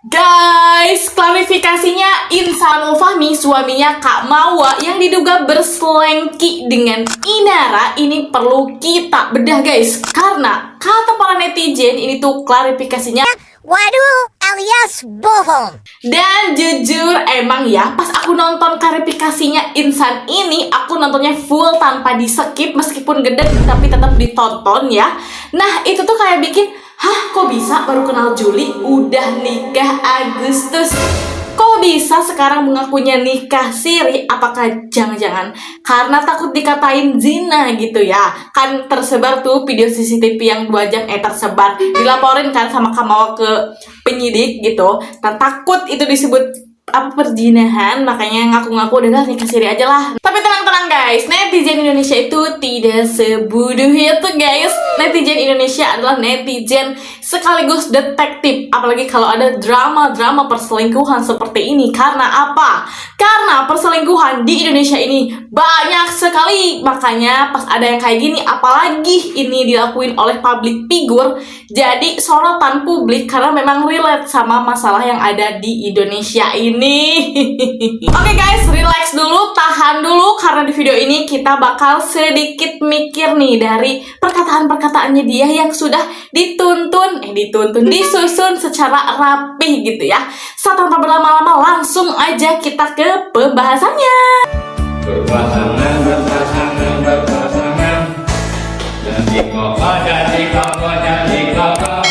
Guys, klarifikasinya Insan Fahmi, suaminya Kak Mawa yang diduga berselengki dengan Inara ini perlu kita bedah guys. Karena kata para netizen ini tuh klarifikasinya waduh alias bohong. Dan jujur emang ya, pas aku nonton klarifikasinya Insan ini, aku nontonnya full tanpa di skip meskipun gede tapi tetap ditonton ya. Nah itu tuh kayak bikin, hah kok bisa baru kenal Juli udah nikah Agustus? Kok bisa sekarang mengakunya nikah siri? Apakah jangan-jangan karena takut dikatain zina gitu ya? Kan tersebar tuh video CCTV yang 2 jam tersebar, dilaporin kan sama Kamawa ke penyidik gitu. Nah takut itu disebut perzinahan, makanya ngaku-ngaku udah nikah siri aja lah. Tapi tenang-tenang guys, netizen Indonesia itu tidak sebodoh itu guys. Netizen Indonesia adalah netizen sekaligus detektif, apalagi kalau ada drama-drama perselingkuhan seperti ini. Karena apa? Karena perselingkuhan di Indonesia ini banyak sekali. Makanya pas ada yang kayak gini, apalagi ini dilakuin oleh public figure, jadi sorotan publik karena memang relate sama masalah yang ada di Indonesia ini. Oke guys, relax dulu, tahan dulu, karena di video ini kita bakal sedikit mikir nih dari perkataan-perkataannya dia yang sudah disusun secara rapi gitu ya. Saat tanpa berlama-lama, langsung aja kita ke pembahasannya. Berpasangan. Jadi kakak.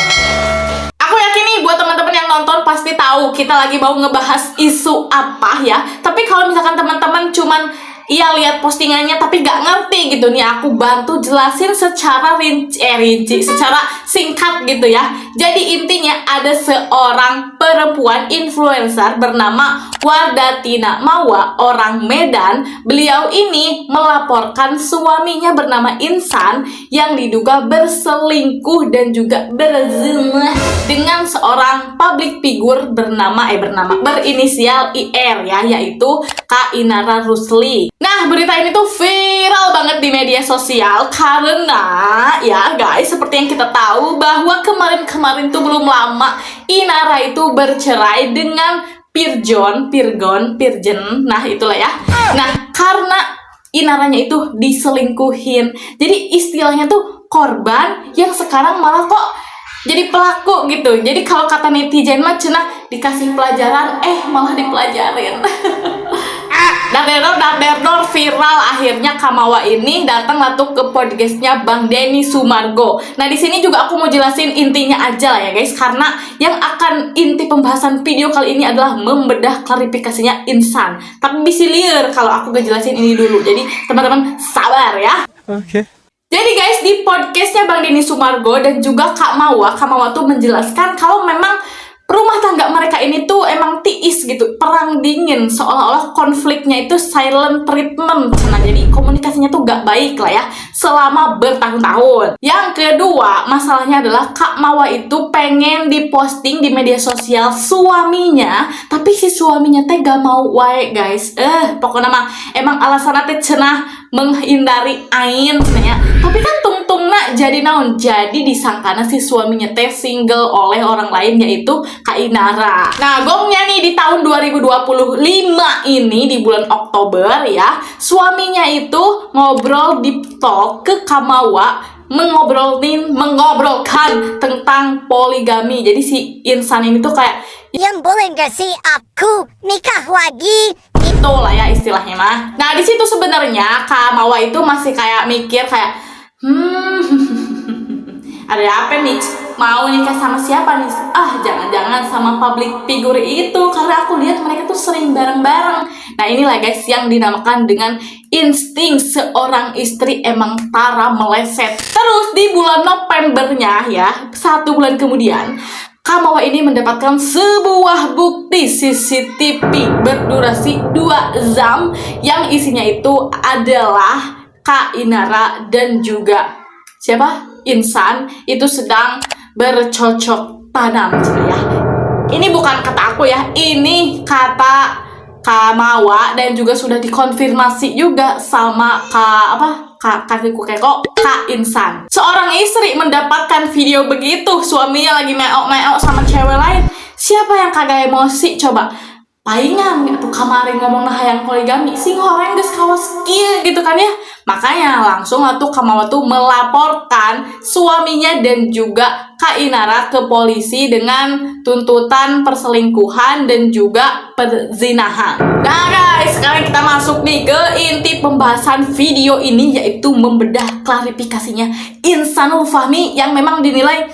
Aku yakin nih buat teman-teman yang nonton pasti tahu kita lagi mau ngebahas isu apa ya. Tapi kalau misalkan teman-teman cuman lihat postingannya tapi gak ngerti gitu nih, aku bantu jelasin secara rinci, secara singkat gitu ya. Jadi intinya ada seorang perempuan influencer bernama Wardatina Mawa, orang Medan. Beliau ini melaporkan suaminya bernama Insan yang diduga berselingkuh dan juga berzina dengan seorang public figure berinisial IR ya, yaitu Kak Inara Rusli. Nah, berita ini tuh viral banget di media sosial karena ya guys, seperti yang kita tahu bahwa kemarin tuh belum lama Inara itu bercerai dengan Pirjen. Nah, itulah ya. Nah, karena Inaranya itu diselingkuhin. Jadi istilahnya tuh korban yang sekarang malah kok jadi pelaku gitu. Jadi kalau kata netizen mah cenah dikasih pelajaran, malah dipelajarin. Dar viral, akhirnya Kamawa ini datang tuh ke podcastnya Bang Denny Sumargo. Nah di sini juga aku mau jelasin intinya aja lah ya guys, karena yang akan inti pembahasan video kali ini adalah membedah klarifikasinya Insan. Tapi bisa liar kalau aku ngejelasin ini dulu. Jadi teman-teman sabar ya. Oke. Jadi guys, di podcastnya Bang Denny Sumargo dan juga Kak Mawa tuh menjelaskan kalau memang rumah tangga mereka ini tuh emang tiis gitu, perang dingin, seolah-olah konfliknya itu silent treatment. Nah jadi komunikasinya tuh gak baik lah ya selama bertahun-tahun. Yang kedua, masalahnya adalah Kak Mawa itu pengen diposting di media sosial suaminya, tapi si suaminya teh gak mau wae guys. Pokoknya mah emang alasannya teh cenah menghindari ain ya. Tapi kan tungtungna jadi naon, jadi disangkana si suaminya teh single oleh orang lain, yaitu Kak Inara. Nah gongnya nih di tahun 2025 ini di bulan Oktober ya, suaminya itu ngobrol di talk ke Kamawa, mengobrolkan tentang poligami. Jadi si Insan ini tuh kayak, Yang boleh gak sih aku nikah lagi? itu lah ya istilahnya mah. Nah di situ sebenarnya Kak Mawa itu masih kayak mikir kayak, ada apa nih? Mau nikah sama siapa nih? Jangan-jangan sama public figure itu, karena aku lihat mereka tuh sering bareng-bareng. Nah inilah guys yang dinamakan dengan insting seorang istri emang tara meleset. Terus di bulan Novembernya ya, 1 bulan kemudian, Kamawa ini mendapatkan sebuah bukti CCTV berdurasi 2 jam yang isinya itu adalah Kak Inara dan juga siapa? Insan itu sedang bercocok tanam ya. Ini bukan kata aku ya, ini kata Kamawa dan juga sudah dikonfirmasi juga sama kakiku keko Kak Insan. Seorang istri mendapatkan video begitu, suaminya lagi meok-meok sama cewek lain. Siapa yang kagak emosi coba? Palingan tuh kemarin ngomong nah yang poligami sing horeng geus kawas kieu gitu kan ya. Makanya langsung tuh Kamawa tuh melaporkan suaminya dan juga Kak Inara ke polisi dengan tuntutan perselingkuhan dan juga perzinahan. Nah guys, sekarang kita masuk nih ke inti pembahasan video ini, yaitu membedah klarifikasinya Insanul Fahmi yang memang dinilai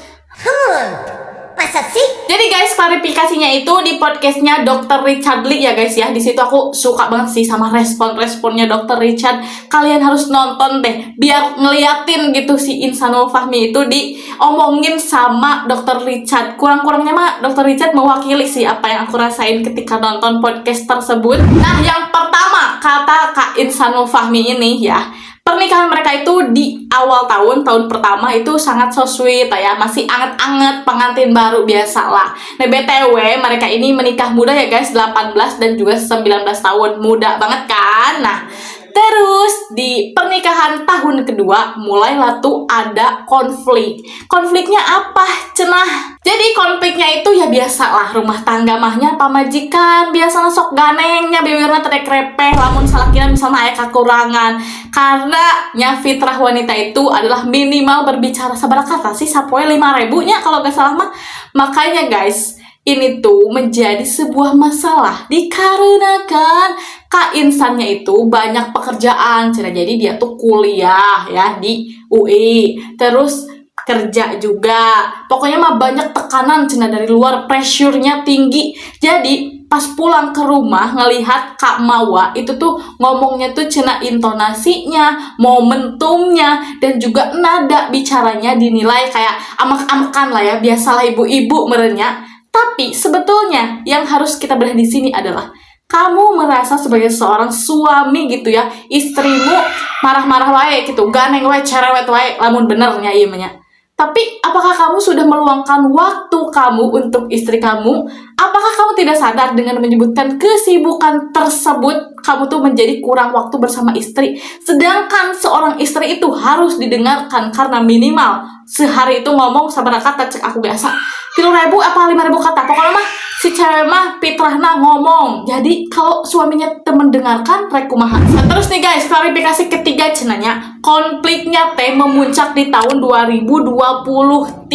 Masa sih? jadi guys, klarifikasinya itu di podcastnya Dr. Richard Lee ya guys ya. Di situ aku suka banget sih sama respon-responnya Dr. Richard. Kalian harus nonton deh, biar ngeliatin gitu si Insanul Fahmi itu diomongin sama Dr. Richard. Kurang-kurangnya mah Dr. Richard mewakili sih apa yang aku rasain ketika nonton podcast tersebut. Nah, yang pertama kata Kak Insanul Fahmi ini ya, pernikahan mereka itu di awal tahun pertama itu sangat so sweet ya, masih anget-anget pengantin baru biasa lah. Nah BTW mereka ini menikah muda ya guys, 18 dan juga 19 tahun, muda banget kan. Nah terus di pernikahan tahun kedua mulailah tuh ada konflik. Konfliknya apa cenah? Jadi konfliknya itu ya biasalah rumah tangga mahnya pamajikan biasa sok ganengnya bibirna tedek repeh lamun salakina misalnya aya kakurangan. Karena nya fitrah wanita itu adalah minimal berbicara sabaraha kata sih sapoe 5.000 nya kalau gak salah mah. Makanya guys, ini tuh menjadi sebuah masalah dikarenakan Kak Insannya itu banyak pekerjaan, jadi dia tuh kuliah ya di UI, terus kerja juga, pokoknya mah banyak tekanan dari luar, pressure-nya tinggi. Jadi pas pulang ke rumah ngelihat Kak Mawa itu tuh ngomongnya tuh intonasinya, momentumnya, dan juga nada bicaranya dinilai kayak amak-amakan lah ya, biasalah ibu-ibu merenya. Tapi sebetulnya yang harus kita bedah di sini adalah kamu merasa sebagai seorang suami gitu ya, istrimu marah-marah wae gitu, ganeng wae, cerewet wae, lamun benernya iya nya. Tapi apakah kamu sudah meluangkan waktu kamu untuk istri kamu? Apakah kamu tidak sadar dengan menyebutkan kesibukan tersebut, kamu tuh menjadi kurang waktu bersama istri? Sedangkan seorang istri itu harus didengarkan karena minimal sehari itu ngomong sabaraha kata, cek aku biasa 3.000 apa 5.000 kata. Pokoknya mah si cewek mah fitrahna ngomong. Jadi kalau suaminya mendengarkan rek kumaha. Nah, terus nih guys, klarifikasi ketiga cenanya, konfliknya teh memuncak di tahun 2023.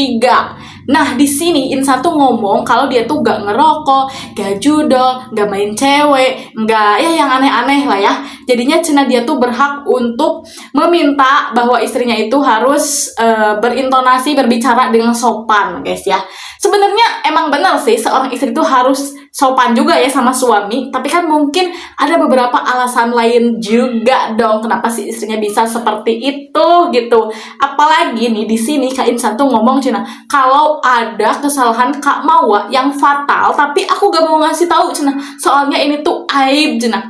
Nah, di sini Insan tuh ngomong kalau dia tuh gak ngerokok, gak judol, gak main cewek, gak ya yang aneh-aneh lah ya. Jadinya cina dia tuh berhak untuk meminta bahwa istrinya itu harus berintonasi, berbicara dengan sopan, guys ya. Sebenarnya emang benar sih seorang istri itu harus sopan juga ya sama suami, tapi kan mungkin ada beberapa alasan lain juga dong kenapa si istrinya bisa seperti itu gitu. Apalagi nih di sini Kak Insan tuh ngomong cina kalau ada kesalahan Kak Mawa yang fatal, tapi aku gak mau ngasih tahu cina soalnya ini tuh aib cina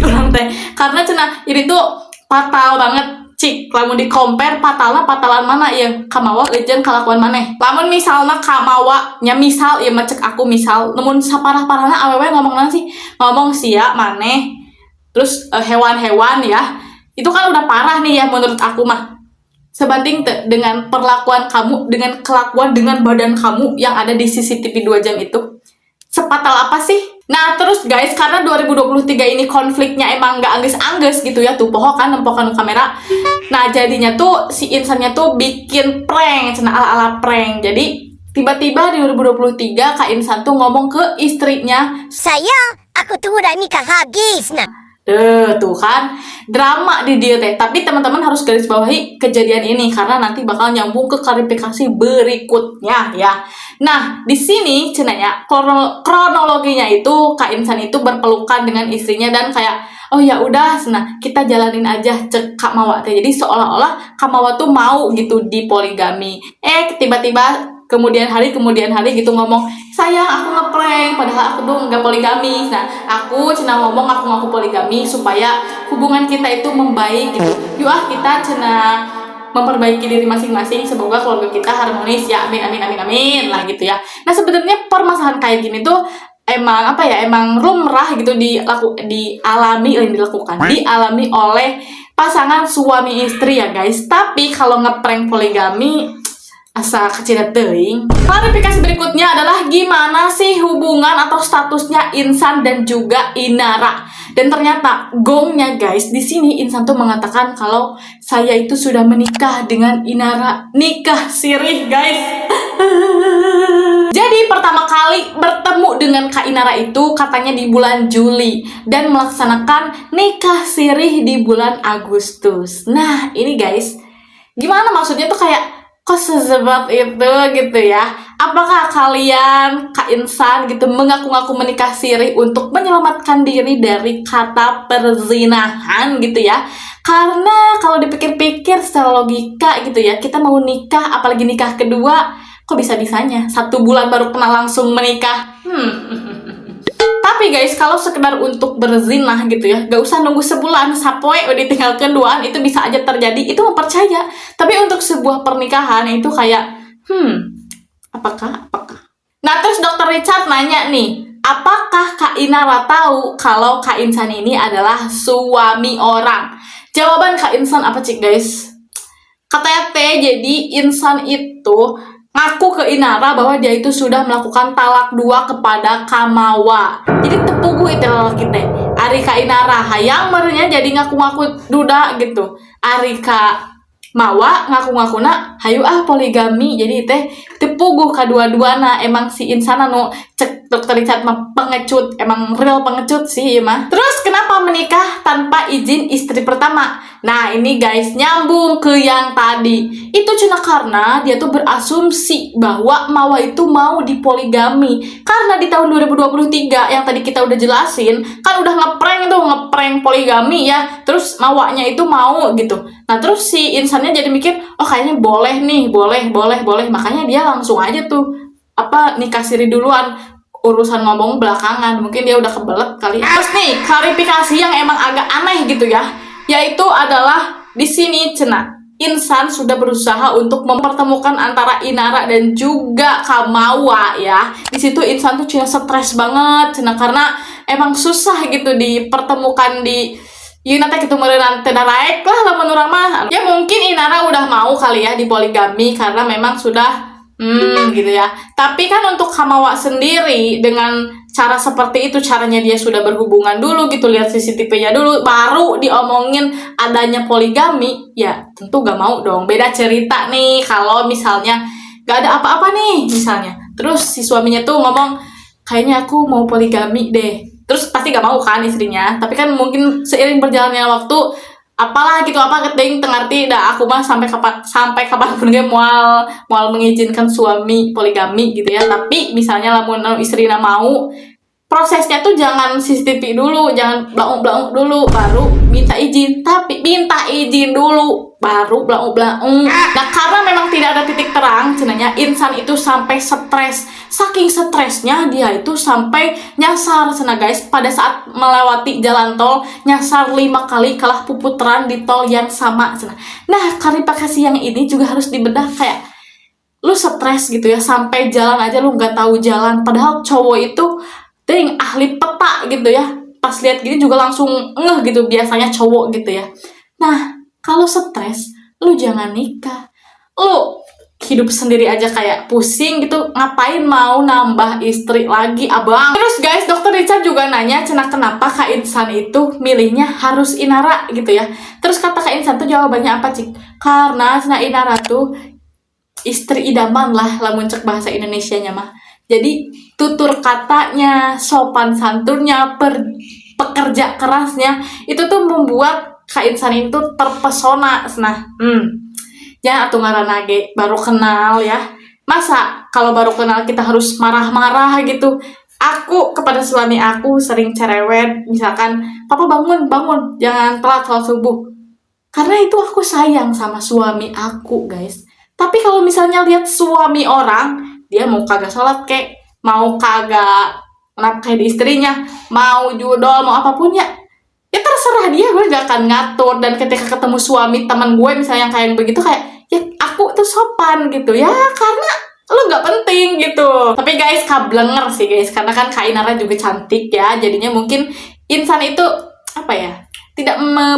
kurang teh, karena cina ini tuh fatal banget. Cik, lamun di compare patalan mana ya Kamawa legend kalakuan maneh. Lamun misalnya Kamawa nya misal ya macek aku misal namun saparah-parahna awewe ngomong sih ya maneh. Terus hewan-hewan ya. Itu kan udah parah nih ya menurut aku mah. Sebanding dengan perlakuan kamu, dengan kelakuan dengan badan kamu yang ada di CCTV 2 jam itu. Sepatal apa sih? Nah terus guys, karena 2023 ini konfliknya emang gak angges-angges gitu ya, tuh poho kan nempokan kamera. Nah jadinya tuh si Insannya tuh bikin prank, cina ala-ala prank. Jadi tiba-tiba di 2023 Kak Insan tuh ngomong ke istrinya, Sayang, aku tuh udah nikah habis nah. tuh kan drama di dia teh. Tapi teman-teman harus garis bawahi kejadian ini karena nanti bakal nyambung ke klarifikasi berikutnya ya. Nah di sini cenanya kronologinya itu Kak Insan itu berpelukan dengan istrinya dan kayak oh ya udah, nah kita jalanin aja cek Kak Mawa teh. Jadi seolah-olah Kak Mawa tuh mau gitu di poligami. Tiba-tiba kemudian hari gitu ngomong, sayang aku ngeprank padahal aku tuh nggak poligami. Nah aku cina ngomong aku ngaku poligami supaya hubungan kita itu membaik gitu. Yuk kita cina memperbaiki diri masing-masing, semoga keluarga kita harmonis ya, amin amin amin amin lah gitu ya. Nah sebenarnya permasalahan kayak gini tuh emang emang lumrah gitu dialami oleh pasangan suami istri ya guys. Tapi kalau ngeprank poligami Asa kecil teuing. Klarifikasi berikutnya adalah gimana sih hubungan atau statusnya Insan dan juga Inara. Dan ternyata gongnya guys, di sini Insan tuh mengatakan kalau saya itu sudah menikah dengan Inara. Nikah sirih guys. Jadi pertama kali bertemu dengan Kak Inara itu katanya di bulan Juli dan melaksanakan nikah sirih di bulan Agustus. Nah ini guys, gimana maksudnya tuh kayak kok sesebab itu gitu ya? Apakah kalian Kak Insan gitu mengaku-ngaku menikah siri untuk menyelamatkan diri dari kata perzinahan gitu ya? Karena kalau dipikir-pikir secara logika gitu ya, kita mau nikah apalagi nikah kedua, kok bisa-bisanya 1 bulan baru kenal langsung menikah? Tapi guys, kalau sekedar untuk berzinah gitu ya, gak usah nunggu sebulan, sapoe udah tinggal keduaan, itu bisa aja terjadi, itu mempercaya. Tapi untuk sebuah pernikahan itu kayak, apakah? Nah, terus Dokter Richard nanya nih, apakah Kak Inara tahu kalau Kak Insan ini adalah suami orang? Jawaban Kak Insan apa cik guys? Katanya jadi Insan itu ngaku ke Inara bahwa dia itu sudah melakukan talak 2 kepada Kamawa. Jadi tepugu itu lalaki teh. Ari ka Inara hayang merenya jadi ngaku-ngaku duda gitu. Ari ka Mawa ngaku-ngakuna hayu poligami. Jadi teh tepuguh kadua-duana. Emang si Insana nu cek Dokter Richard mah pengecut, emang real pengecut sih ya mah. Terus kenapa menikah tanpa izin istri pertama? Nah ini guys nyambung ke yang tadi. Itu cuma karena dia tuh berasumsi bahwa Mawa itu mau dipoligami. Karena di tahun 2023 yang tadi kita udah jelasin, kan udah ngeprank poligami ya. Terus Mawanya itu mau gitu. Nah terus si Insannya jadi mikir, oh kayaknya boleh nih, boleh. Makanya dia langsung aja tuh nikah siri duluan. Urusan ngomong belakangan, mungkin dia udah kebelet kali. Terus nih klarifikasi yang emang agak aneh gitu ya, yaitu adalah di sini cenah Insan sudah berusaha untuk mempertemukan antara Inara dan juga Kamawa ya. Di situ Insan tuh cina stres banget cenah karena emang susah gitu dipertemukan di nanti gitu meureun teh raek lah lamun urang mah. Ya mungkin Inara udah mau kali ya dipoligami karena memang sudah gitu ya. Tapi kan untuk Kamawa sendiri dengan cara seperti itu, caranya dia sudah berhubungan dulu gitu, lihat CCTV-nya dulu, baru diomongin adanya poligami, ya tentu gak mau dong. Beda cerita nih kalau misalnya gak ada apa-apa nih misalnya. Terus si suaminya tuh ngomong, kayaknya aku mau poligami deh. Terus pasti gak mau kan istrinya. Tapi kan mungkin seiring berjalannya waktu, apalah gitu keting tengarti dah aku mah sampai kapanpun dia mual mengizinkan suami poligami gitu ya. Tapi misalnya lamun istrina mau, prosesnya tuh jangan CCTV dulu, jangan blaung dulu baru minta izin, tapi minta izin dulu baru blaung. Nah karena memang tidak ada titik terang cenanya, Insan itu sampai stres. Saking stresnya dia itu sampai nyasar cenah guys, pada saat melewati jalan tol nyasar 5 kali kalah puputran di tol yang sama cenah. Nah klarifikasi yang ini juga harus dibedah, kayak lu stres gitu ya sampai jalan aja lu nggak tahu jalan, padahal cowok itu ahli peta gitu ya, pas lihat gini juga langsung ngeh gitu biasanya cowok gitu ya. Nah kalau stres lu jangan nikah, lu hidup sendiri aja kayak pusing gitu, ngapain mau nambah istri lagi abang. Terus guys, Dokter Richard juga nanya cenah kenapa Kak Insan itu milihnya harus Inara gitu ya. Terus kata Kak Insan tuh jawabannya apa cik, karena cenah Inara tuh istri idaman lah lamun cek bahasa Indonesianya mah. Jadi tutur katanya, sopan santunnya, pekerja kerasnya itu tuh membuat Kak Insan itu terpesona. Nah, jangan atuh ngaranna ge baru kenal ya. Masa kalau baru kenal kita harus marah-marah gitu. Aku kepada suami aku sering cerewet, misalkan, "Papa bangun, jangan telat sholat subuh." Karena itu aku sayang sama suami aku, guys. Tapi kalau misalnya lihat suami orang, dia mau kagak sholat kek, mau kagak nafkahin istrinya, mau judol, mau apapun ya terserah dia, gue gak akan ngatur. Dan ketika ketemu suami teman gue misalnya yang kayak begitu, kayak ya aku tuh sopan gitu ya, karena lu gak penting gitu. Tapi guys, kablenger sih guys, karena kan Kak Inara juga cantik ya, jadinya mungkin Insan itu tidak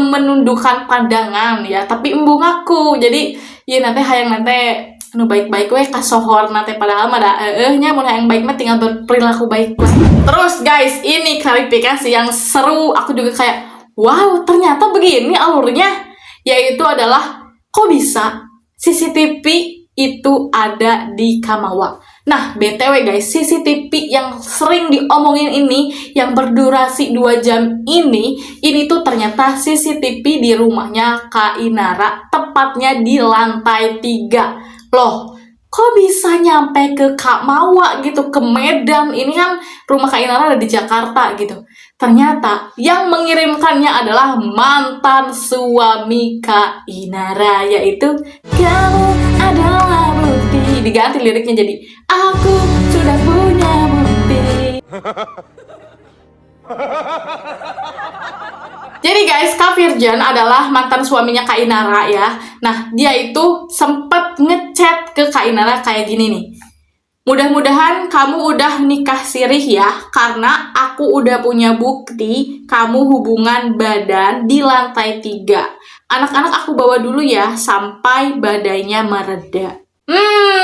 menundukkan pandangan ya, tapi embung aku. Jadi ya nanti hayang nanti anu baik-baik we kasohorna teh padahal mah da nya mun hayang baik mah tinggal berperilaku baik we. Terus guys, ini klarifikasi yang seru, aku juga kayak wow, ternyata begini alurnya, yaitu adalah kok bisa CCTV itu ada di Kamawa. Nah, BTW guys, CCTV yang sering diomongin ini, yang berdurasi 2 jam ini tuh ternyata CCTV di rumahnya Kak Inara, tepatnya di lantai 3. Loh, kok bisa nyampe ke Kamawa gitu, ke Medan? Ini kan rumah Kak Inara ada di Jakarta gitu. Ternyata yang mengirimkannya adalah mantan suami Kak Inara, yaitu kamu adalah bukti. Diganti liriknya jadi aku sudah punya bukti. Jadi guys, Kak Firjan adalah mantan suaminya Kak Inara ya. Nah, dia itu sempat ngechat ke Kak Inara kayak gini nih. Mudah-mudahan kamu udah nikah sirih ya, karena aku udah punya bukti kamu hubungan badan di lantai 3. Anak-anak aku bawa dulu ya, sampai badainya mereda.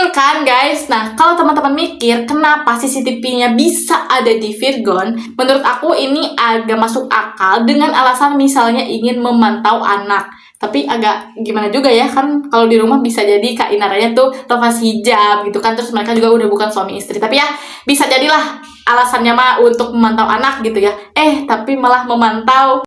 Kan guys, nah kalau teman-teman mikir kenapa CCTV-nya bisa ada di Virgon, menurut aku ini agak masuk akal dengan alasan misalnya ingin memantau anak. Tapi agak gimana juga ya, kan kalau di rumah bisa jadi Kak Inaranya tuh lepas hijab gitu kan, terus mereka juga udah bukan suami istri. Tapi ya bisa jadilah alasannya mah untuk memantau anak gitu ya. Tapi malah memantau.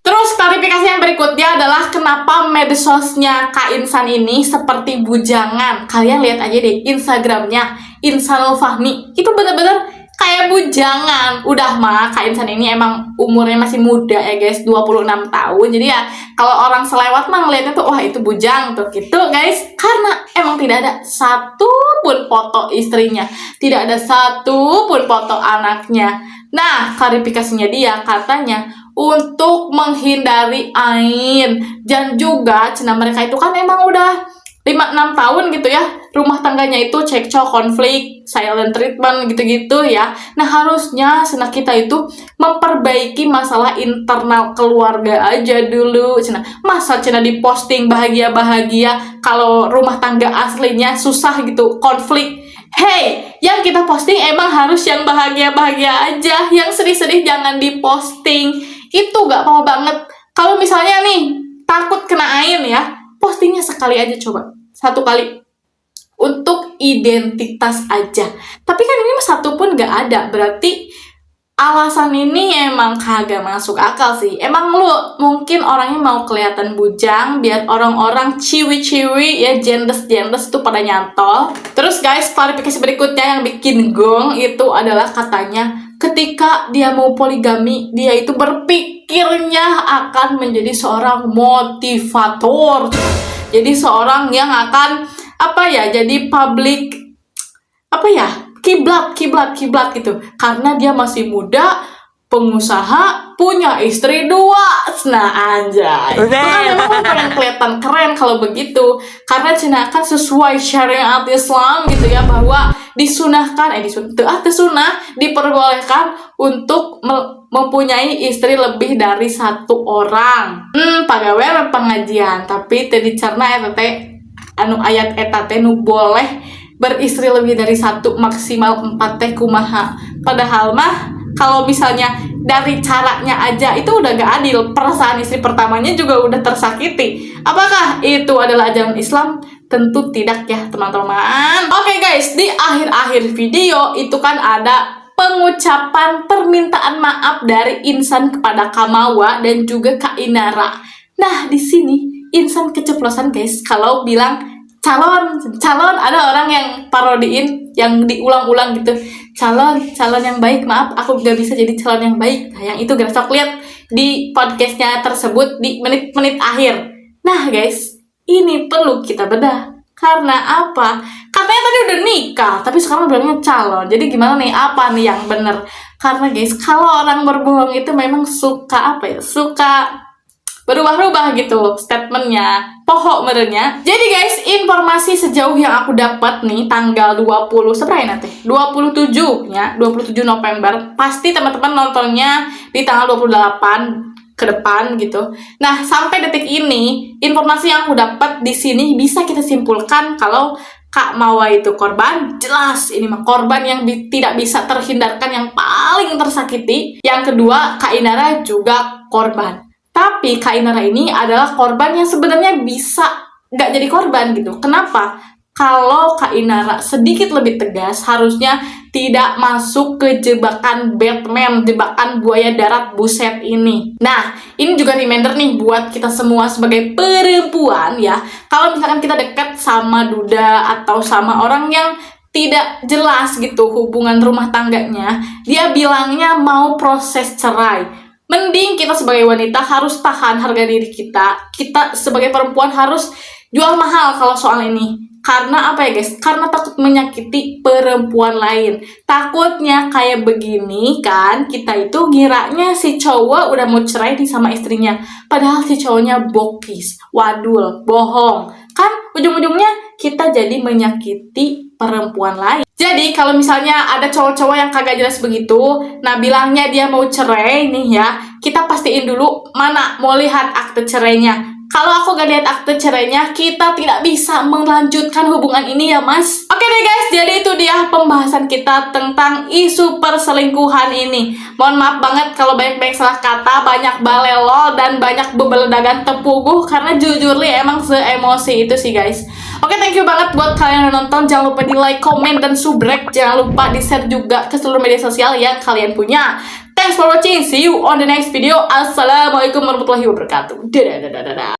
Terus klarifikasi yang berikutnya adalah kenapa medsosnya Kak Insan ini seperti bujangan. Kalian lihat aja deh Instagramnya Insanul Fahmi, itu bener-bener kayak bujangan. Udah mah Kak Insan ini emang umurnya masih muda ya guys, 26 tahun. Jadi ya kalau orang selewat mah ngeliatnya tuh wah itu bujang tuh gitu guys. Karena emang tidak ada satu pun foto istrinya, tidak ada satu pun foto anaknya. Nah, klarifikasinya dia katanya untuk menghindari ain, dan juga cina mereka itu kan emang udah 5-6 tahun gitu ya, rumah tangganya itu cekcok, konflik, silent treatment gitu-gitu ya. Nah harusnya cina kita itu memperbaiki masalah internal keluarga aja dulu cina. Masa cina diposting bahagia-bahagia kalau rumah tangga aslinya susah gitu, konflik. Hey, yang kita posting emang harus yang bahagia-bahagia aja, yang sedih-sedih jangan diposting. Itu gak apa banget. Kalau misalnya nih takut kena ain ya, postingnya sekali aja, coba 1 kali untuk identitas aja. Tapi kan ini mah 1 pun gak ada, berarti alasan ini emang kagak masuk akal sih. Emang lu mungkin orangnya mau kelihatan bujang biar orang-orang ciwi-ciwi ya, jendes-jendes tuh pada nyantol. Terus guys, klarifikasi berikutnya yang bikin gong itu adalah katanya ketika dia mau poligami, dia itu berpikirnya akan menjadi seorang motivator. Jadi seorang yang akan jadi public kiblat gitu, karena dia masih muda, pengusaha, punya istri 2. Nah anjay, itu kan memang pengen kelihatan keren kalau begitu, karena Cina kan sesuai syariat Islam gitu ya, bahwa disunahkan diperbolehkan untuk mempunyai istri lebih dari 1 orang. Pagawean pengajian, tapi teu dicerna eta teh anu ayat eta teh nu boleh beristri lebih dari 1, maksimal 4 teh kumaha. Padahal mah kalau misalnya dari caranya aja itu udah gak adil, perasaan istri pertamanya juga udah tersakiti. Apakah itu adalah ajaran Islam? Tentu tidak ya teman-teman. Oke guys, di akhir-akhir video itu kan ada pengucapan permintaan maaf dari Insan kepada Kamawa dan juga Kak Inara. Nah di sini Insan keceplosan guys kalau bilang calon. Ada orang yang parodiin, yang diulang-ulang gitu, calon yang baik, maaf aku gak bisa jadi calon yang baik. Nah yang itu guys, sok lihat di podcastnya tersebut di menit-menit akhir. Nah guys, ini perlu kita bedah. Karena apa? Katanya tadi udah nikah, tapi sekarang bilangnya calon. Jadi gimana nih, apa nih yang bener? Karena guys, kalau orang berbohong itu memang suka suka berubah-ubah gitu statementnya, pohok merenya. Jadi guys, informasi sejauh yang aku dapat nih, tanggal 27 ya, 27 November. Pasti teman-teman nontonnya di tanggal 28 ke depan gitu. Nah, sampai detik ini, informasi yang aku dapat di sini bisa kita simpulkan kalau Kak Mawa itu korban, jelas ini mah korban yang tidak bisa terhindarkan, yang paling tersakiti. Yang kedua, Kak Inara juga korban. Tapi Kak Inara ini adalah korban yang sebenarnya bisa nggak jadi korban gitu. Kenapa? Kalau Kak Inara sedikit lebih tegas, harusnya tidak masuk ke jebakan Batman, jebakan buaya darat buset ini. Nah, ini juga reminder nih buat kita semua sebagai perempuan ya. Kalau misalkan kita dekat sama duda atau sama orang yang tidak jelas gitu hubungan rumah tangganya, dia bilangnya mau proses cerai. Mending kita sebagai wanita harus tahan harga diri kita. Kita sebagai perempuan harus jual mahal kalau soal ini. Karena apa ya guys? Karena takut menyakiti perempuan lain. Takutnya kayak begini kan, kita itu ngiranya si cowok udah mau cerai nih sama istrinya. Padahal si cowoknya bokis, wadul, bohong. Kan ujung-ujungnya kita jadi menyakiti perempuan lain. Jadi kalau misalnya ada cowok-cowok yang kagak jelas begitu, nah bilangnya dia mau cerai nih ya, kita pastiin dulu mana mau lihat akte cerainya. Kalau aku gak lihat akte cerainya, kita tidak bisa melanjutkan hubungan ini ya mas. Oke deh guys, jadi itu dia pembahasan kita tentang isu perselingkuhan ini. Mohon maaf banget kalau banyak-banyak salah kata, banyak balelol, dan banyak bebeledagan tepuguh. Karena jujur li emang se-emosi itu sih guys. Oke, thank you banget buat kalian yang nonton. Jangan lupa di like, komen, dan subrek. Jangan lupa di share juga ke seluruh media sosial yang kalian punya. Thanks for watching. See you on the next video. Assalamualaikum warahmatullahi wabarakatuh. Dadah.